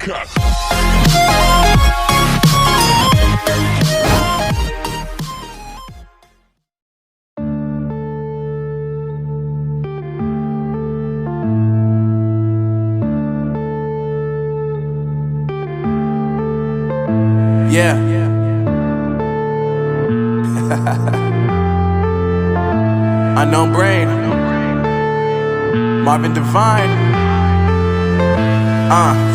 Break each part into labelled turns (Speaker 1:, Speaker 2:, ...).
Speaker 1: Cut.
Speaker 2: Yeah. Unknown Brain, Marvin Divine.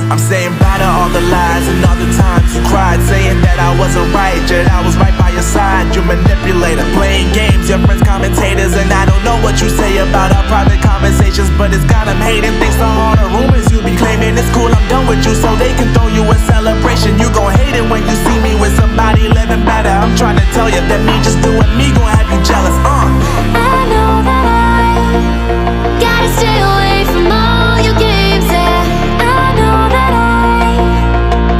Speaker 2: I'm saying bye to all the lies and all the times you cried, saying that I wasn't right, yet I was right by your side. You manipulator, playing games, your friends commentators, and I don't know what you say about our private conversations, but it's got them hating. Thanks to all the rumors you be claiming. It's cool, I'm done with you, so they can throw you a celebration. You gon' hate it when you see me with somebody living better. I'm trying to tell you that me just doing me gon' have you jealous.
Speaker 3: I know that I gotta stay away from all your games, yeah. I know that I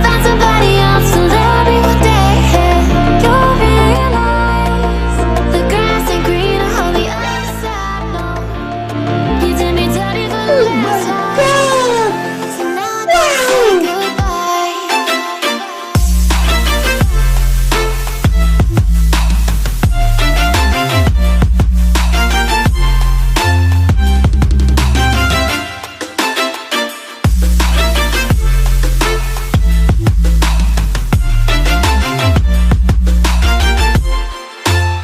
Speaker 3: found somebody else to love me one day, yeah. You'll realize the grass ain't greener on the other side, no. You did me dirty for the last time, so now I gotta say goodbye.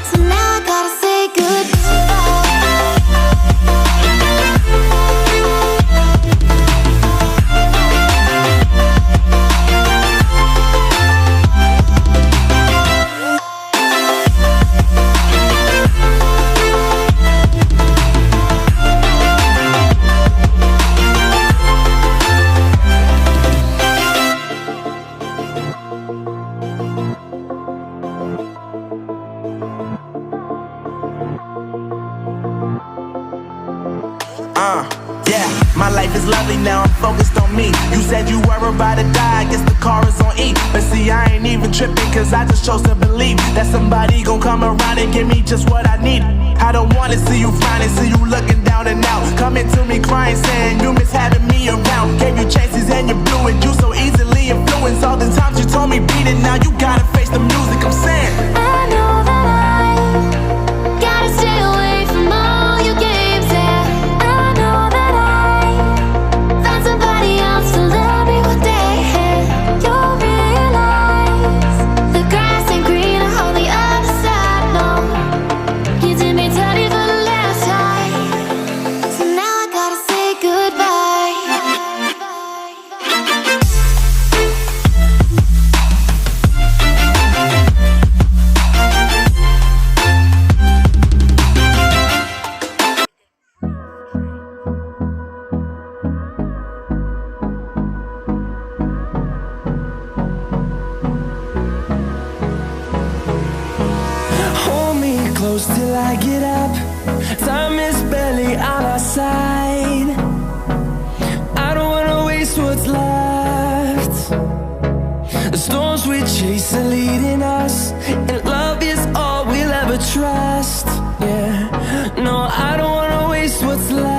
Speaker 3: So now I gotta say
Speaker 2: Yeah, my life is lovely now, I'm focused on me. You said you were about to die, I guess the car is on E. But see, I ain't even tripping, cause I just chose to believe that somebody gon' come around and give me just what I need. I don't wanna see you frowning, see you looking down and out, coming to me crying, saying you miss having me around. Gave you chances and you blew it, you so easily influenced. All the times you told me beat it, now you gotta face the music. I'm saying
Speaker 3: I know that I gotta stay away from all your games, yeah. I know that I found somebody else to love me one day, yeah. You'll realize the grass ain't greener on the other side, no. You did me dirty for the last time, so now I gotta say goodbye.
Speaker 4: Hold me close till I get up. Time is barely on our side. I don't wanna waste what's left. The storms we chase are leading us, and love is all we'll ever trust. Yeah, no, I don't wanna waste what's left.